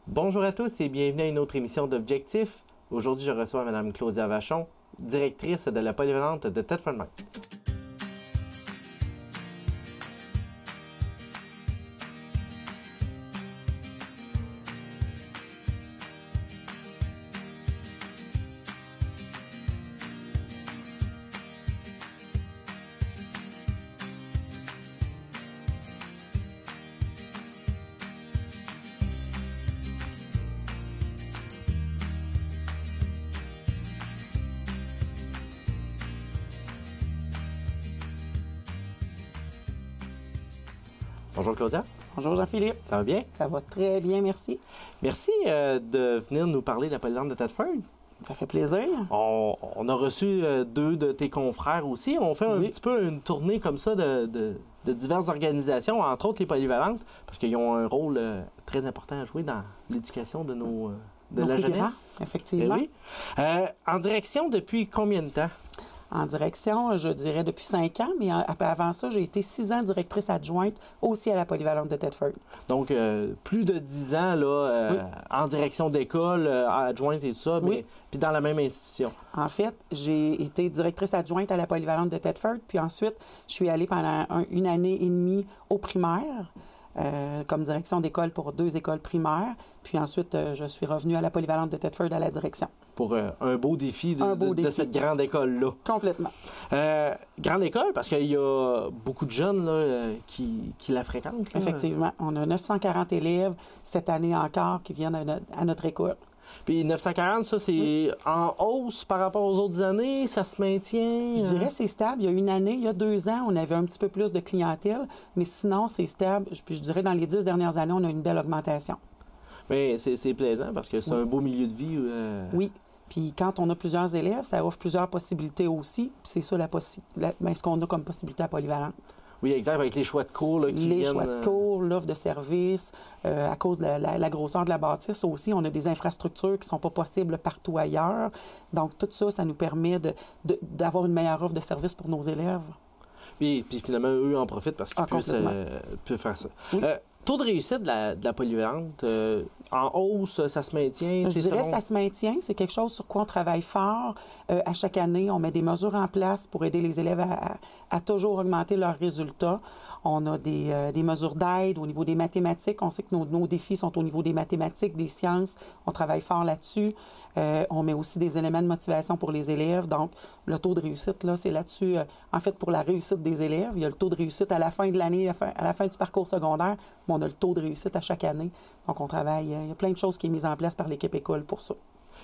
Bonjour à tous et bienvenue à une autre émission d'Objectif. Aujourd'hui, je reçois Mme Claudia Vachon, directrice de la polyvalente de Thetford Mines. Bonjour Claudia. Bonjour Jean-Philippe. Ça va bien? Ça va très bien, merci. Merci de venir nous parler de la polyvalente de Thetford. Ça fait plaisir. On a reçu deux de tes confrères aussi. On fait un petit peu une tournée comme ça de diverses organisations, entre autres les polyvalentes, parce qu'ils ont un rôle très important à jouer dans l'éducation de la jeunesse. Effectivement. Oui. En direction depuis combien de temps? En direction, je dirais depuis 5 ans, mais avant ça, j'ai été 6 ans directrice adjointe aussi à la polyvalente de Thetford. Donc, plus de 10 ans là, en direction d'école, adjointe et tout ça, mais puis dans la même institution. En fait, j'ai été directrice adjointe à la polyvalente de Thetford, puis ensuite, je suis allée pendant une année et demie au primaire. Comme direction d'école pour 2 écoles primaires. Puis ensuite, je suis revenue à la polyvalente de Thetford à la direction. Pour un beau défi de cette grande école-là. Complètement. Grande école, parce qu'il y a beaucoup de jeunes là, qui la fréquentent. Là. Effectivement. On a 940 élèves cette année encore qui viennent à notre école. Puis 940, ça, c'est en hausse par rapport aux autres années? Ça se maintient? Je dirais que c'est stable. Il y a une année, il y a 2 ans, on avait un petit peu plus de clientèle, mais sinon, c'est stable. Puis je dirais dans les 10 dernières années, on a une belle augmentation. Mais c'est plaisant parce que c'est un beau milieu de vie. Oui. Puis quand on a plusieurs élèves, ça offre plusieurs possibilités aussi. Puis c'est ça ce qu'on a comme possibilité à polyvalente. Oui, exact, avec les choix de cours là, qui viennent... Les choix de cours, l'offre de services, à cause de la grosseur de la bâtisse aussi, on a des infrastructures qui ne sont pas possibles partout ailleurs. Donc, tout ça, ça nous permet d'avoir une meilleure offre de services pour nos élèves. Puis finalement, eux en profitent parce qu'ils peuvent faire ça. Oui. Taux de réussite de la polyvalente, en hausse, ça se maintient? Je dirais que ça se maintient. C'est quelque chose sur quoi on travaille fort. À chaque année, on met des mesures en place pour aider les élèves à toujours augmenter leurs résultats. On a des mesures d'aide au niveau des mathématiques. On sait que nos défis sont au niveau des mathématiques, des sciences. On travaille fort là-dessus. On met aussi des éléments de motivation pour les élèves. Donc, le taux de réussite, là, c'est là-dessus. En fait, pour la réussite des élèves, il y a le taux de réussite à la fin de l'année, à la fin du parcours secondaire. On a le taux de réussite à chaque année. Donc, on travaille. Il y a plein de choses qui sont mises en place par l'équipe école pour ça.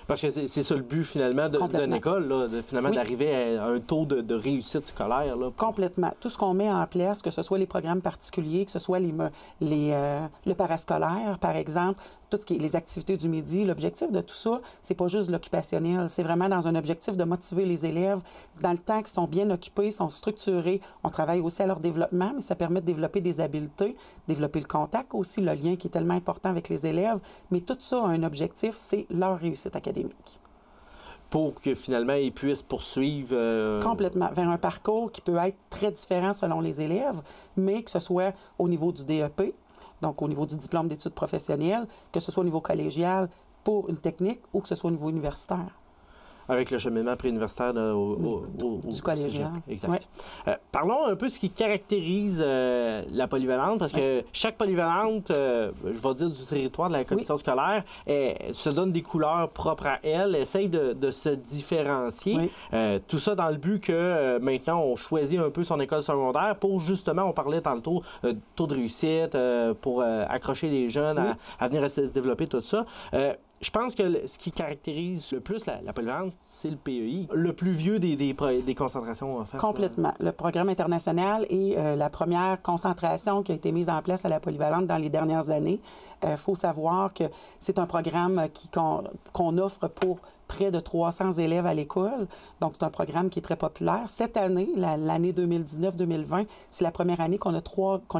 Parce que c'est ça le but, finalement, d'une école, là, finalement, d'arriver à un taux de réussite scolaire. Là. Complètement. Tout ce qu'on met en place, que ce soit les programmes particuliers, que ce soit le parascolaire, par exemple, toutes les activités du midi, l'objectif de tout ça, c'est pas juste l'occupationnel. C'est vraiment dans un objectif de motiver les élèves dans le temps qu'ils sont bien occupés, sont structurés. On travaille aussi à leur développement, mais ça permet de développer des habiletés, développer le contact aussi, le lien qui est tellement important avec les élèves. Mais tout ça a un objectif, c'est leur réussite académique. Pour que finalement, ils puissent poursuivre... Complètement, vers un parcours qui peut être très différent selon les élèves, mais que ce soit au niveau du DEP, donc au niveau du diplôme d'études professionnelles, que ce soit au niveau collégial pour une technique ou que ce soit au niveau universitaire. Avec le cheminement préuniversitaire du collégial. Exact. Ouais. Parlons un peu de ce qui caractérise la polyvalente, parce que chaque polyvalente, je vais dire du territoire de la commission scolaire, se donne des couleurs propres à elle, essaye de se différencier. Tout ça dans le but que maintenant, on choisit un peu son école secondaire pour justement, on parlait tantôt, taux de réussite, pour accrocher les jeunes à venir se développer, tout ça. Je pense que ce qui caractérise le plus la polyvalente, c'est le PEI, le plus vieux des concentrations offertes. Complètement. Le programme international est la première concentration qui a été mise en place à la polyvalente dans les dernières années. Il faut savoir que c'est un programme qu'on offre pour près de 300 élèves à l'école. Donc, c'est un programme qui est très populaire. Cette année, l'année 2019-2020, c'est la première année qu'on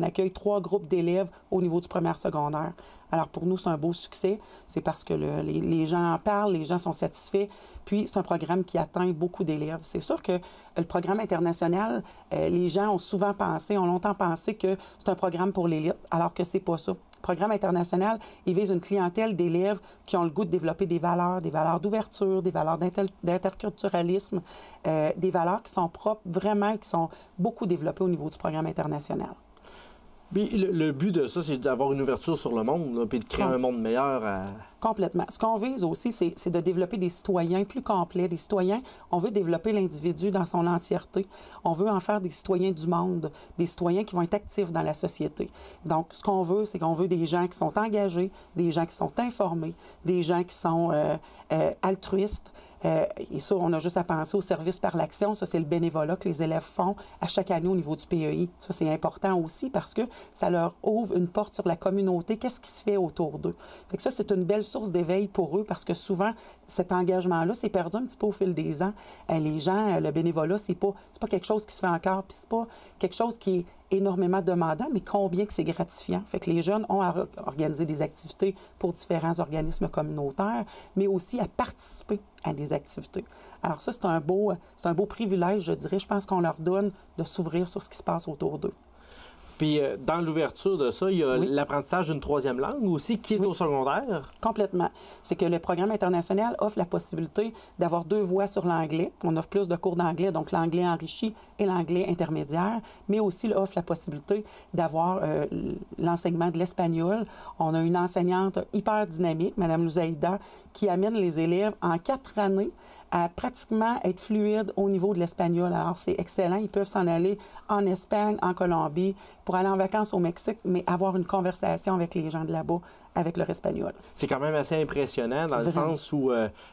accueille 3 groupes d'élèves au niveau du primaire secondaire. Alors, pour nous, c'est un beau succès. C'est parce que les gens en parlent, les gens sont satisfaits. Puis, c'est un programme qui atteint beaucoup d'élèves. C'est sûr que le programme international, les gens ont longtemps pensé que c'est un programme pour l'élite, alors que c'est pas ça. programme international, il vise une clientèle d'élèves qui ont le goût de développer des valeurs d'ouverture, des valeurs d'interculturalisme, des valeurs qui sont propres vraiment, qui sont beaucoup développées au niveau du programme international. Puis le but de ça, c'est d'avoir une ouverture sur le monde, là, puis de créer un monde meilleur. Complètement. Ce qu'on vise aussi, c'est de développer des citoyens plus complets. Des citoyens, on veut développer l'individu dans son entièreté. On veut en faire des citoyens du monde, des citoyens qui vont être actifs dans la société. Donc, ce qu'on veut, c'est qu'on veut des gens qui sont engagés, des gens qui sont informés, des gens qui sont altruistes. Et ça, on a juste à penser au service par l'action. Ça, c'est le bénévolat que les élèves font à chaque année au niveau du PEI. Ça, c'est important aussi parce que ça leur ouvre une porte sur la communauté. Qu'est-ce qui se fait autour d'eux? Fait que ça, c'est une belle source d'éveil pour eux parce que souvent, cet engagement-là s'est perdu un petit peu au fil des ans. Les gens, le bénévolat, c'est pas quelque chose qui se fait encore, puis c'est pas quelque chose qui est énormément demandant, mais combien que c'est gratifiant. Fait que les jeunes ont à organiser des activités pour différents organismes communautaires, mais aussi à participer à des activités. Alors ça, c'est un beau privilège, je dirais. Je pense qu'on leur donne de s'ouvrir sur ce qui se passe autour d'eux. Puis, dans l'ouverture de ça, il y a l'apprentissage d'une troisième langue aussi qui est au secondaire. Complètement. C'est que le programme international offre la possibilité d'avoir 2 voies sur l'anglais. On offre plus de cours d'anglais, donc l'anglais enrichi et l'anglais intermédiaire, mais aussi il offre la possibilité d'avoir l'enseignement de l'espagnol. On a une enseignante hyper dynamique, Mme Luzaïda, qui amène les élèves en 4 années à pratiquement être fluide au niveau de l'espagnol. Alors, c'est excellent. Ils peuvent s'en aller en Espagne, en Colombie, pour aller en vacances au Mexique, mais avoir une conversation avec les gens de là-bas avec leur espagnol. C'est quand même assez impressionnant dans le sens où,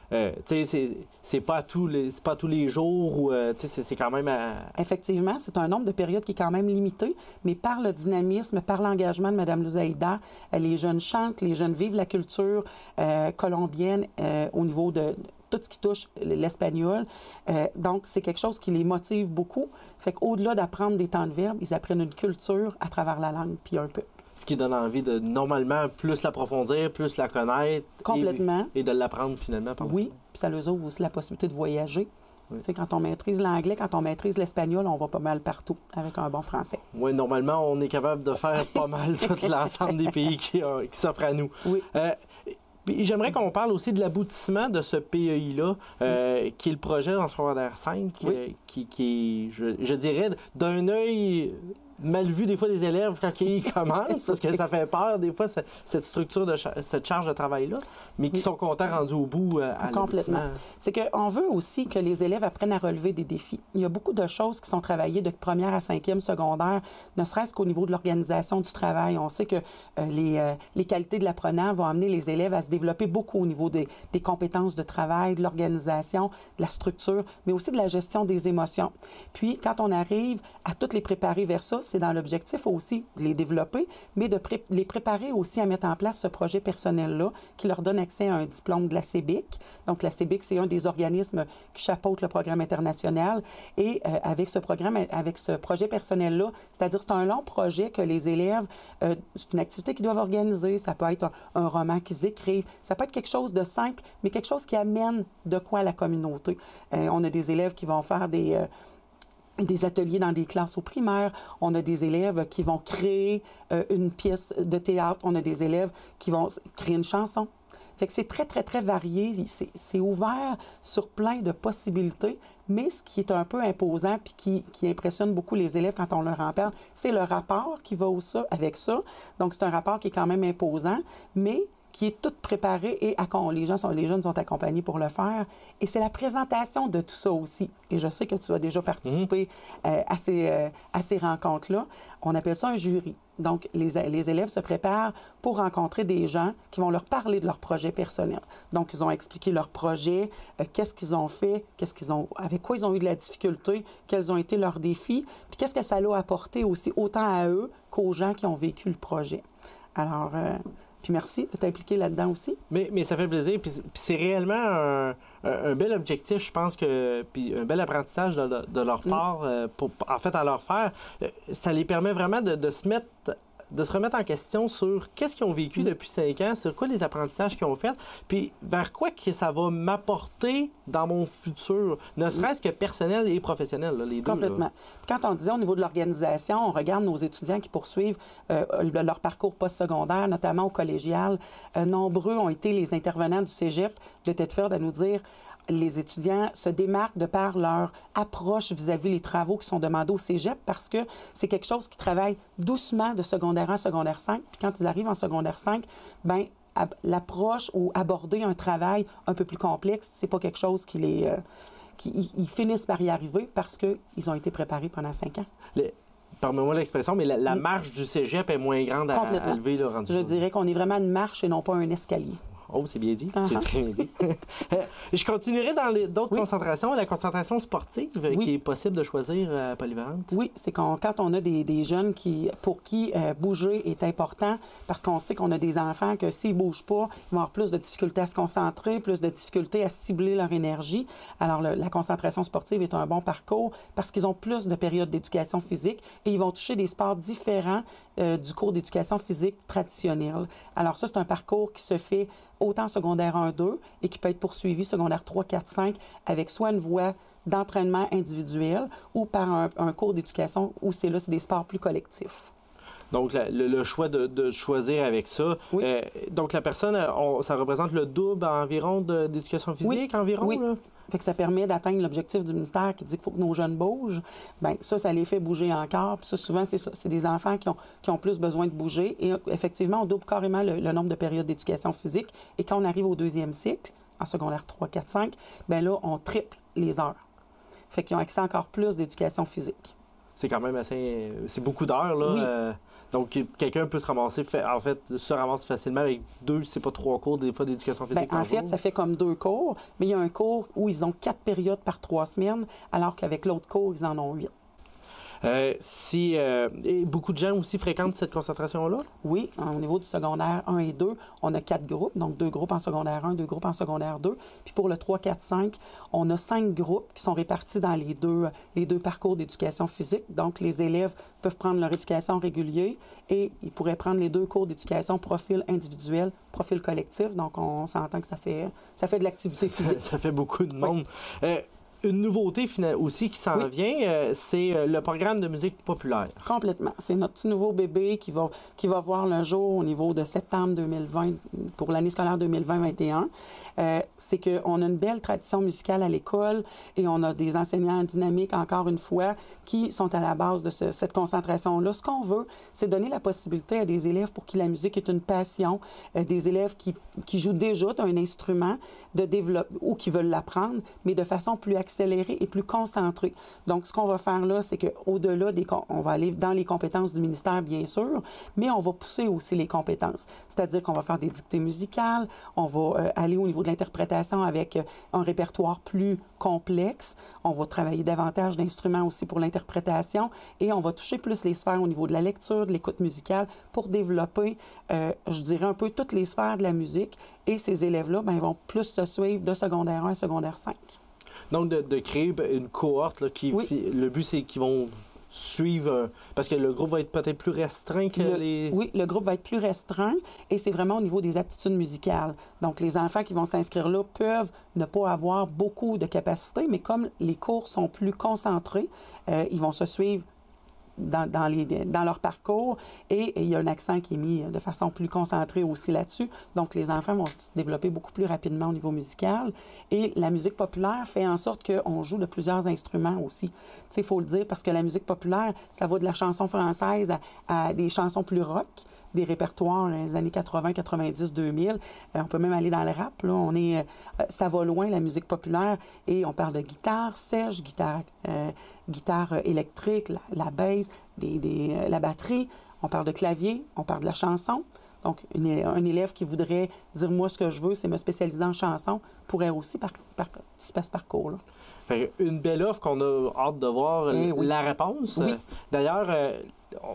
tu sais, c'est pas tous les jours ou, tu sais, c'est quand même... Effectivement, c'est un nombre de périodes qui est quand même limité, mais par le dynamisme, par l'engagement de Mme Luzaïda, les jeunes chantent, les jeunes vivent la culture colombienne au niveau de tout ce qui touche l'espagnol. Donc, c'est quelque chose qui les motive beaucoup. Fait qu'au-delà d'apprendre des temps de verbe, ils apprennent une culture à travers la langue, puis un peu. Ce qui donne envie de, normalement, plus l'approfondir, plus la connaître. Complètement. Et de l'apprendre, finalement. Oui, puis ça leur ouvre aussi la possibilité de voyager. Oui. Tu sais, quand on maîtrise l'anglais, quand on maîtrise l'espagnol, on va pas mal partout avec un bon français. Oui, normalement, on est capable de faire pas mal tout l'ensemble des pays qui s'offrent à nous. Oui. J'aimerais qu'on parle aussi de l'aboutissement de ce PEI-là, qui est le projet en secondaire 5, qui est, je dirais, d'un œil mal vu des fois des élèves quand ils commencent, parce que ça fait peur des fois cette structure, cette charge de travail-là, mais qui sont contents rendus au bout à complètement. C'est qu'on veut aussi que les élèves apprennent à relever des défis. Il y a beaucoup de choses qui sont travaillées de première à 5e secondaire, ne serait-ce qu'au niveau de l'organisation du travail. On sait que les qualités de l'apprenant vont amener les élèves à se développer beaucoup au niveau des compétences de travail, de l'organisation, de la structure, mais aussi de la gestion des émotions. Puis, quand on arrive à toutes les préparer vers ça, c'est dans l'objectif aussi de les développer, mais de les préparer aussi à mettre en place ce projet personnel-là qui leur donne accès à un diplôme de la CEBIC. Donc, la CEBIC, c'est un des organismes qui chapeaute le programme international. Et avec ce projet personnel-là, c'est-à-dire c'est un long projet que les élèves, c'est une activité qu'ils doivent organiser. Ça peut être un roman qu'ils écrivent. Ça peut être quelque chose de simple, mais quelque chose qui amène de quoi à la communauté. On a des élèves qui vont faire des ateliers dans des classes au primaire. On a des élèves qui vont créer une pièce de théâtre. On a des élèves qui vont créer une chanson. Fait que c'est très, très, très varié. C'est ouvert sur plein de possibilités. Mais ce qui est un peu imposant puis qui impressionne beaucoup les élèves quand on leur en parle, c'est le rapport qui va avec ça. Donc, c'est un rapport qui est quand même imposant, mais qui est tout préparé et les jeunes sont accompagnés pour le faire. Et c'est la présentation de tout ça aussi. Et je sais que tu as déjà participé à ces rencontres-là. On appelle ça un jury. Donc, les élèves se préparent pour rencontrer des gens qui vont leur parler de leur projet personnel. Donc, ils ont expliqué leur projet, qu'est-ce qu'ils ont fait, avec quoi ils ont eu de la difficulté, quels ont été leurs défis, puis qu'est-ce que ça leur a apporté aussi autant à eux qu'aux gens qui ont vécu le projet. Alors, puis merci de t'impliquer là-dedans aussi. Mais ça fait plaisir. Puis c'est réellement un bel objectif, je pense que, puis un bel apprentissage de leur part, en fait, à leur faire. Ça les permet vraiment de se mettre de se remettre en question sur qu'est-ce qu'ils ont vécu depuis 5 ans, sur quoi les apprentissages qu'ils ont fait, puis vers quoi que ça va m'apporter dans mon futur, ne serait-ce que personnel et professionnel, là, les deux. Complètement. Là. Quand on disait au niveau de l'organisation, on regarde nos étudiants qui poursuivent leur parcours postsecondaire, notamment au collégial. Nombreux ont été les intervenants du cégep de Thetford à nous dire les étudiants se démarquent de par leur approche vis-à-vis les travaux qui sont demandés au cégep parce que c'est quelque chose qui travaille doucement de secondaire 1 à secondaire 5. Puis quand ils arrivent en secondaire 5, bien, l'approche ou aborder un travail un peu plus complexe, c'est pas quelque chose qui les... ils finissent par y arriver parce qu'ils ont été préparés pendant 5 ans. Pardonnez-moi l'expression, mais la marche du cégep est moins grande à élever. Là, je dirais qu'on est vraiment une marche et non pas un escalier. Oh, c'est bien dit. C'est très bien dit. Je continuerai dans d'autres concentrations. La concentration sportive qui est possible de choisir à Polyvalente. Oui, c'est quand on a des jeunes pour qui bouger est important parce qu'on sait qu'on a des enfants que s'ils ne bougent pas, ils vont avoir plus de difficultés à se concentrer, plus de difficultés à cibler leur énergie. Alors, la concentration sportive est un bon parcours parce qu'ils ont plus de périodes d'éducation physique et ils vont toucher des sports différents du cours d'éducation physique traditionnel. Alors ça, c'est un parcours qui se fait autant secondaire 1-2 et qui peut être poursuivi secondaire 3, 4, 5 avec soit une voie d'entraînement individuel ou par un cours d'éducation où c'est des sports plus collectifs. Donc, le choix de choisir avec ça. Oui. Donc, la personne, ça représente le double environ d'éducation physique, environ? Oui. Là? Fait que ça permet d'atteindre l'objectif du ministère qui dit qu'il faut que nos jeunes bougent. Bien, ça les fait bouger encore. Puis ça, souvent, c'est des enfants qui ont plus besoin de bouger. Et effectivement, on double carrément le nombre de périodes d'éducation physique. Et quand on arrive au 2e cycle, en secondaire 3, 4, 5, bien là, on triple les heures. Fait qu'ils ont accès à encore plus d'éducation physique. C'est quand même assez... C'est beaucoup d'heures, là. Oui. Donc, quelqu'un peut se ramasser, se ramasse facilement avec 2, c'est pas 3 cours, des fois, d'éducation physique. Bien, en fait, ça fait comme 2 cours, mais il y a un cours où ils ont 4 périodes par 3 semaines, alors qu'avec l'autre cours, ils en ont 8. Et beaucoup de gens aussi fréquentent cette concentration-là? Oui, au niveau du secondaire 1 et 2, on a 4 groupes, donc 2 groupes en secondaire 1, 2 groupes en secondaire 2. Puis pour le 3, 4, 5, on a 5 groupes qui sont répartis dans les deux parcours d'éducation physique. Donc les élèves peuvent prendre leur éducation régulière et ils pourraient prendre les 2 cours d'éducation profil individuel, profil collectif. Donc on s'entend que ça fait de l'activité physique. Ça fait beaucoup de monde. Oui. Une nouveauté aussi qui s'en vient, c'est le programme de musique populaire. Complètement. C'est notre petit nouveau bébé qui va voir le jour au niveau de septembre 2020 pour l'année scolaire 2020-21. C'est qu'on a une belle tradition musicale à l'école et on a des enseignants dynamiques, encore une fois, qui sont à la base de cette concentration-là. Ce qu'on veut, c'est donner la possibilité à des élèves pour qui la musique est une passion, des élèves qui jouent déjà d'un instrument de développer ou qui veulent l'apprendre, mais de façon plus accéléré et plus concentré. Donc, ce qu'on va faire là, c'est qu'au-delà on va aller dans les compétences du ministère, bien sûr, mais on va pousser aussi les compétences. C'est-à-dire qu'on va faire des dictées musicales, on va aller au niveau de l'interprétation avec un répertoire plus complexe, on va travailler davantage d'instruments aussi pour l'interprétation et on va toucher plus les sphères au niveau de la lecture, de l'écoute musicale pour développer, je dirais, un peu toutes les sphères de la musique et ces élèves-là, bien, ils vont plus se suivre de secondaire 1 à secondaire 5. Donc, de créer une cohorte, là, le but, c'est qu'ils vont suivre... parce que le groupe va être peut-être plus restreint que les... Oui, le groupe va être plus restreint et c'est vraiment au niveau des aptitudes musicales. Donc, les enfants qui vont s'inscrire là peuvent ne pas avoir beaucoup de capacités, mais comme les cours sont plus concentrés, ils vont se suivre dans leur parcours et il y a un accent qui est mis de façon plus concentrée aussi là-dessus. Donc, les enfants vont se développer beaucoup plus rapidement au niveau musical. Et la musique populaire fait en sorte qu'on joue de plusieurs instruments aussi. Tu sais, il faut le dire parce que la musique populaire, ça va de la chanson française à des chansons plus rock, des répertoires des années 80, 90, 2000. On peut même aller dans le rap. Là. Ça va loin, la musique populaire. Et on parle de guitare sèche, guitare électrique, la basse, la batterie. On parle de clavier, on parle de la chanson. Donc, un élève qui voudrait dire « Moi, ce que je veux, c'est me spécialiser en chanson », pourrait aussi participer à ce parcours-là. Une belle offre qu'on a hâte de voir la réponse. Oui. D'ailleurs,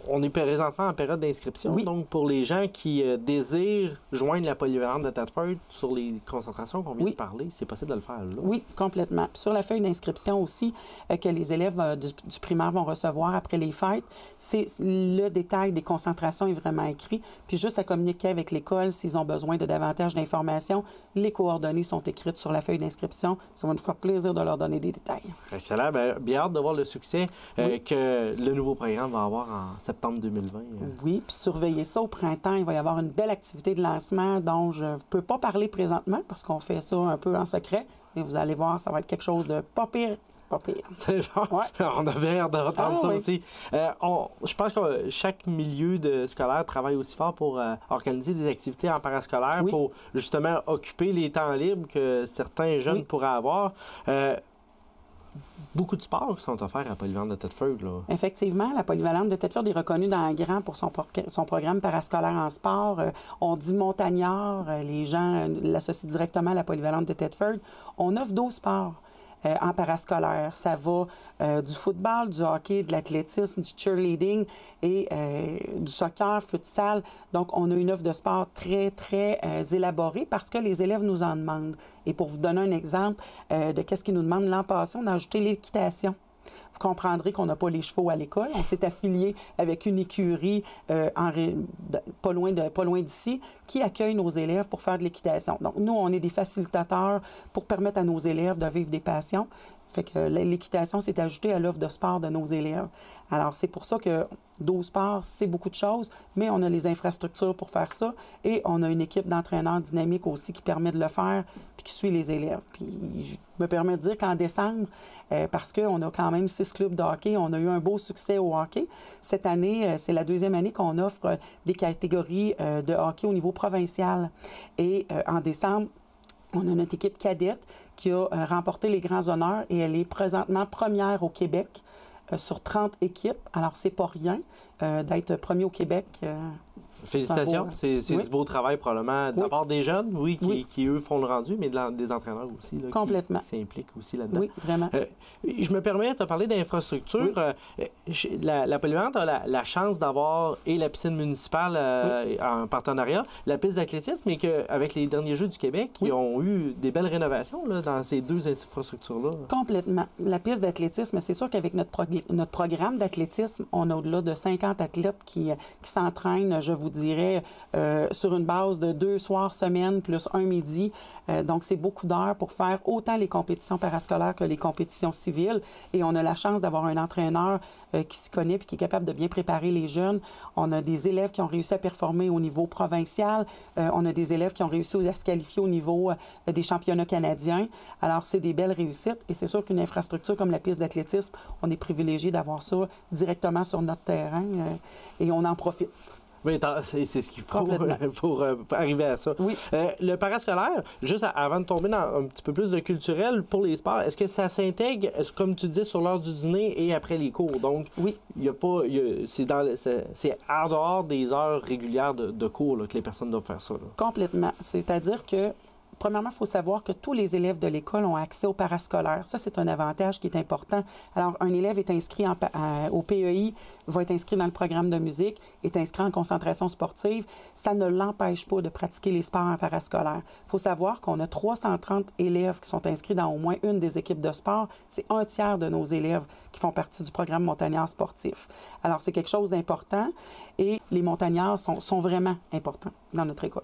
on est présentement en période d'inscription. Oui. Donc, pour les gens qui désirent joindre la polyvalente de Thetford sur les concentrations qu'on vient de parler, c'est possible de le faire là. Oui, complètement. Puis sur la feuille d'inscription aussi, que les élèves du primaire vont recevoir après les fêtes, c'est le détail des concentrations est vraiment écrit. Puis juste à communiquer avec l'école s'ils ont besoin de davantage d'informations. Les coordonnées sont écrites sur la feuille d'inscription. Ça va nous faire plaisir de leur donner des détails. Excellent. Bien hâte de voir le succès que le nouveau programme va avoir en septembre 2020. Oui, puis surveillez ça au printemps. Il va y avoir une belle activité de lancement dont je ne peux pas parler présentement parce qu'on fait ça un peu en secret. Mais vous allez voir, ça va être quelque chose de pas pire. Pas pire. C'est genre, on a bien hâte d'entendre ça aussi. Je pense que chaque milieu scolaire travaille aussi fort pour organiser des activités en parascolaire pour justement occuper les temps libres que certains jeunes pourraient avoir. Beaucoup de sports qui sont offerts à la polyvalente de Thetford. Là. Effectivement, la polyvalente de Thetford est reconnue dans le grand pour son programme parascolaire en sport. On dit montagnard, les gens l'associent directement à la polyvalente de Thetford. On offre 12 sports en parascolaire. Ça va du football, du hockey, de l'athlétisme, du cheerleading et du soccer, futsal. Donc, on a une offre de sport très, très élaborée parce que les élèves nous en demandent. Et pour vous donner un exemple de qu'est-ce qu'ils nous demandent, l'an passé, on a ajouté l'équitation. Vous comprendrez qu'on n'a pas les chevaux à l'école. On s'est affilié avec une écurie pas loin d'ici qui accueille nos élèves pour faire de l'équitation. Donc, nous, on est des facilitateurs pour permettre à nos élèves de vivre des passions. Fait que l'équitation s'est ajoutée à l'offre de sport de nos élèves. Alors, c'est pour ça que 12 sports, c'est beaucoup de choses, mais on a les infrastructures pour faire ça et on a une équipe d'entraîneurs dynamiques aussi qui permet de le faire puis qui suit les élèves. Puis, je me permets de dire qu'en décembre, parce qu'on a quand même 6 clubs de hockey, on a eu un beau succès au hockey. Cette année, c'est la deuxième année qu'on offre des catégories de hockey au niveau provincial. Et en décembre, on a notre équipe cadette qui a remporté les grands honneurs et elle est présentement première au Québec sur 30 équipes. Alors, c'est pas rien d'être premier au Québec. Félicitations. C'est du beau travail probablement de la part des jeunes, qui eux font le rendu, mais des entraîneurs aussi. Là, complètement. Qui s'impliquent aussi là-dedans. Oui, vraiment. Je me permets de te parler d'infrastructure. La polyvalente a la chance d'avoir la piscine municipale en partenariat, la piste d'athlétisme, mais qu'avec les derniers Jeux du Québec, ils ont eu des belles rénovations là, dans ces deux infrastructures-là. Complètement. La piste d'athlétisme, c'est sûr qu'avec notre programme d'athlétisme, on a au-delà de 50 athlètes qui s'entraînent, je vous dirais, sur une base de 2 soirs semaine plus un midi. Donc, c'est beaucoup d'heures pour faire autant les compétitions parascolaires que les compétitions civiles. Et on a la chance d'avoir un entraîneur qui s'y connaît et qui est capable de bien préparer les jeunes. On a des élèves qui ont réussi à performer au niveau provincial. On a des élèves qui ont réussi à se qualifier au niveau des championnats canadiens. Alors, c'est des belles réussites. Et c'est sûr qu'une infrastructure comme la piste d'athlétisme, on est privilégié d'avoir ça directement sur notre terrain et on en profite. Oui, c'est ce qu'il faut pour arriver à ça. Oui. Le parascolaire, juste avant de tomber dans un petit peu plus de culturel pour les sports, est-ce que ça s'intègre, comme tu dis, sur l'heure du dîner et après les cours? Donc, oui. Il y a pas, c'est en dehors des heures régulières de cours là, que les personnes doivent faire ça. Là. Complètement. C'est-à-dire que premièrement, il faut savoir que tous les élèves de l'école ont accès au parascolaire. Ça, c'est un avantage qui est important. Alors, un élève est inscrit au PEI, va être inscrit dans le programme de musique, est inscrit en concentration sportive. Ça ne l'empêche pas de pratiquer les sports en parascolaire. Il faut savoir qu'on a 330 élèves qui sont inscrits dans au moins une des équipes de sport. C'est un tiers de nos élèves qui font partie du programme montagnard sportif. Alors, c'est quelque chose d'important et les montagnards sont vraiment importants dans notre école.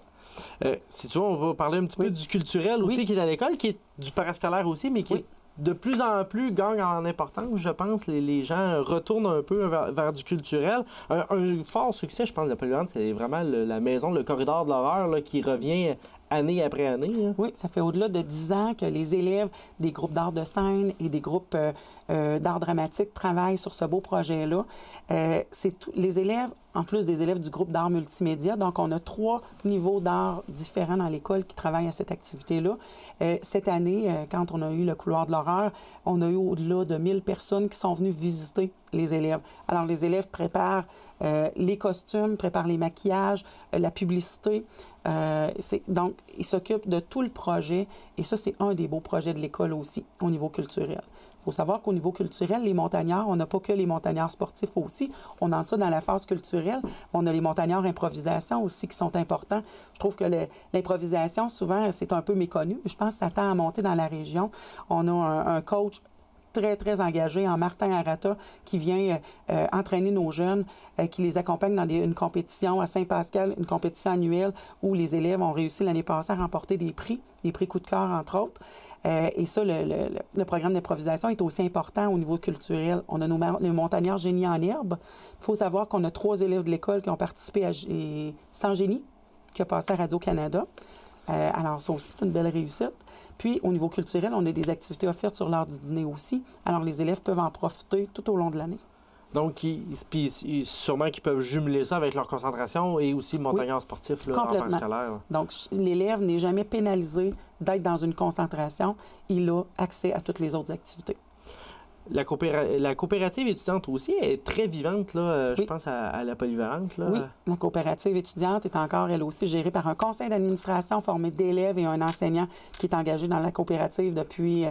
Si tu veux, on va parler un petit peu du culturel aussi qui est à l'école, qui est du parascolaire aussi, mais qui est de plus en plus gagne en importance, je pense. Les gens retournent un peu vers du culturel. Un fort succès, je pense, de la polyvalente, c'est vraiment la maison, le corridor de l'horreur là, qui revient année après année. Hein. Oui, ça fait au-delà de 10 ans que les élèves des groupes d'art de scène et des groupes d'art dramatique travaillent sur ce beau projet-là. Les élèves, en plus des élèves du groupe d'art multimédia, donc on a 3 niveaux d'art différents dans l'école qui travaillent à cette activité-là. Cette année, quand on a eu le couloir de l'horreur, on a eu au-delà de 1000 personnes qui sont venues visiter les élèves. Alors, les élèves préparent les costumes, préparent les maquillages, la publicité. Donc, il s'occupe de tout le projet et ça, c'est un des beaux projets de l'école aussi, au niveau culturel. Il faut savoir qu'au niveau culturel, les montagnards, on n'a pas que les montagnards sportifs aussi. On a ça dans la phase culturelle. On a les montagnards improvisation aussi qui sont importants. Je trouve que l'improvisation, souvent, c'est un peu méconnu. Je pense que ça tend à monter dans la région. On a un coach très, très engagé en Martin Arata qui vient entraîner nos jeunes, qui les accompagne dans une compétition à Saint-Pascal, une compétition annuelle où les élèves ont réussi l'année passée à remporter des prix coup de cœur, entre autres. Et ça, le programme d'improvisation est aussi important au niveau culturel. On a les montagnards génie en herbe. Il faut savoir qu'on a 3 élèves de l'école qui ont participé à Sans génie, qui a passé à Radio-Canada. Alors, ça aussi, c'est une belle réussite. Puis, au niveau culturel, on a des activités offertes sur l'heure du dîner aussi. Alors, les élèves peuvent en profiter tout au long de l'année. Donc, sûrement qu'ils peuvent jumeler ça avec leur concentration et aussi le montagnard sportif là, en temps scolaire. Donc, l'élève n'est jamais pénalisé d'être dans une concentration. Il a accès à toutes les autres activités. La coopérative étudiante aussi est très vivante, là, je pense à la polyvalente. Là. Oui, la coopérative étudiante est encore, elle aussi, gérée par un conseil d'administration formé d'élèves et un enseignant qui est engagé dans la coopérative depuis,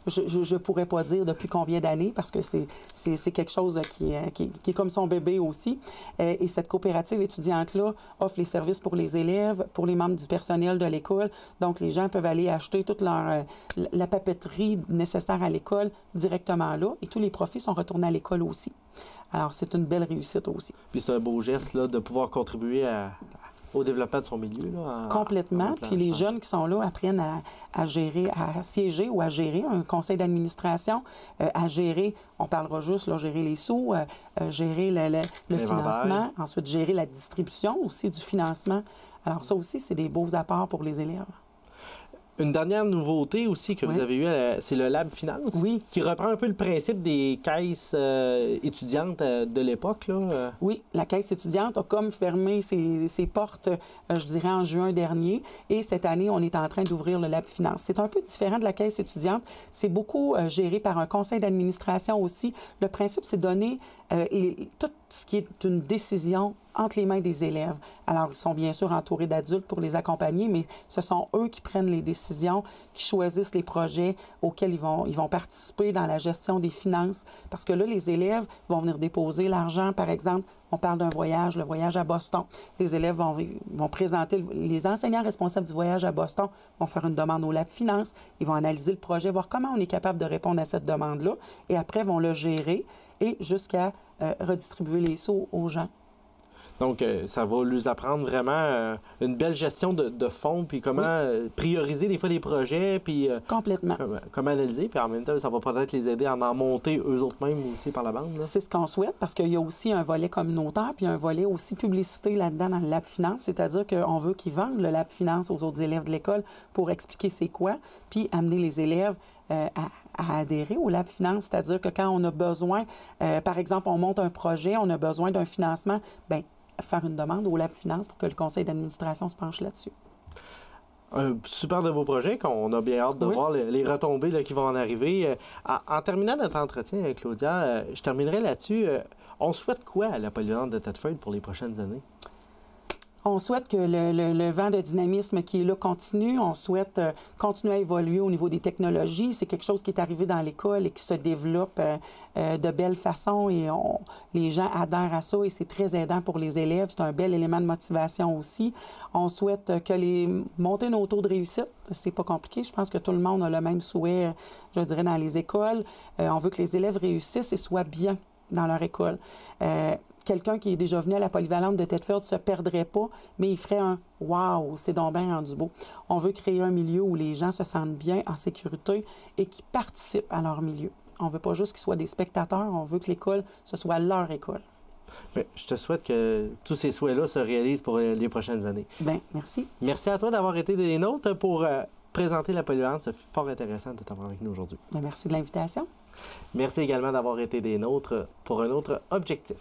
je ne pourrais pas dire depuis combien d'années, parce que c'est quelque chose qui est comme son bébé aussi. Et cette coopérative étudiante-là offre les services pour les élèves, pour les membres du personnel de l'école. Donc, les gens peuvent aller acheter toute la papeterie nécessaire à l'école directement là, et tous les profits sont retournés à l'école aussi. Alors, c'est une belle réussite aussi. Puis c'est un beau geste là, de pouvoir contribuer au développement de son milieu. Là, complètement. Puis les jeunes qui sont là apprennent à gérer, à siéger ou à gérer un conseil d'administration, à gérer, on parlera juste, là, gérer les sous, gérer le financement, ensuite gérer la distribution aussi du financement. Alors ça aussi, c'est des beaux apports pour les élèves. Une dernière nouveauté aussi que vous avez eue, c'est le Lab Finance, qui reprend un peu le principe des caisses étudiantes de l'époque. Oui, la caisse étudiante a comme fermé ses portes, je dirais, en juin dernier. Et cette année, on est en train d'ouvrir le Lab Finance. C'est un peu différent de la caisse étudiante. C'est beaucoup géré par un conseil d'administration aussi. Le principe, c'est de donner tout ce qui est une décision entre les mains des élèves. Alors, ils sont bien sûr entourés d'adultes pour les accompagner, mais ce sont eux qui prennent les décisions, qui choisissent les projets auxquels ils vont participer dans la gestion des finances. Parce que là, les élèves vont venir déposer l'argent. Par exemple, on parle d'un voyage, le voyage à Boston. Les élèves vont présenter, les enseignants responsables du voyage à Boston vont faire une demande au Lab Finance. Ils vont analyser le projet, voir comment on est capable de répondre à cette demande-là. Et après, vont le gérer et jusqu'à redistribuer les sous aux gens. Donc, ça va leur apprendre vraiment une belle gestion de fonds, puis comment prioriser des fois les projets, puis complètement. Comment analyser, puis en même temps, ça va peut-être les aider à en monter eux autres mêmes aussi par la bande. C'est ce qu'on souhaite, parce qu'il y a aussi un volet communautaire, puis un volet aussi publicité là-dedans dans le Lab Finance, c'est-à-dire qu'on veut qu'ils vendent le Lab Finance aux autres élèves de l'école pour expliquer c'est quoi, puis amener les élèves à adhérer au Lab Finance, c'est-à-dire que quand on a besoin, par exemple, on monte un projet, on a besoin d'un financement, bien, faire une demande au Lab Finance pour que le conseil d'administration se penche là-dessus. Un super de beau projet qu'on a bien hâte de voir les retombées là, qui vont en arriver. En terminant notre entretien avec Claudia, je terminerai là-dessus. On souhaite quoi à la polyvalente de Thetford pour les prochaines années? On souhaite que le vent de dynamisme qui est là continue. On souhaite continuer à évoluer au niveau des technologies. C'est quelque chose qui est arrivé dans l'école et qui se développe de belle façon et les gens adhèrent à ça et c'est très aidant pour les élèves. C'est un bel élément de motivation aussi. On souhaite monter nos taux de réussite. C'est pas compliqué. Je pense que tout le monde a le même souhait, je dirais, dans les écoles. On veut que les élèves réussissent et soient bien dans leur école. Quelqu'un qui est déjà venu à la polyvalente de Thetford ne se perdrait pas, mais il ferait un « wow, c'est donc bien rendu beau ». On veut créer un milieu où les gens se sentent bien, en sécurité et qui participent à leur milieu. On ne veut pas juste qu'ils soient des spectateurs, on veut que l'école, ce soit leur école. Bien, je te souhaite que tous ces souhaits-là se réalisent pour les prochaines années. Bien, merci. Merci à toi d'avoir été des nôtres pour présenter la polyvalente. C'est fort intéressant de t'avoir avec nous aujourd'hui. Bien, merci de l'invitation. Merci également d'avoir été des nôtres pour un autre objectif.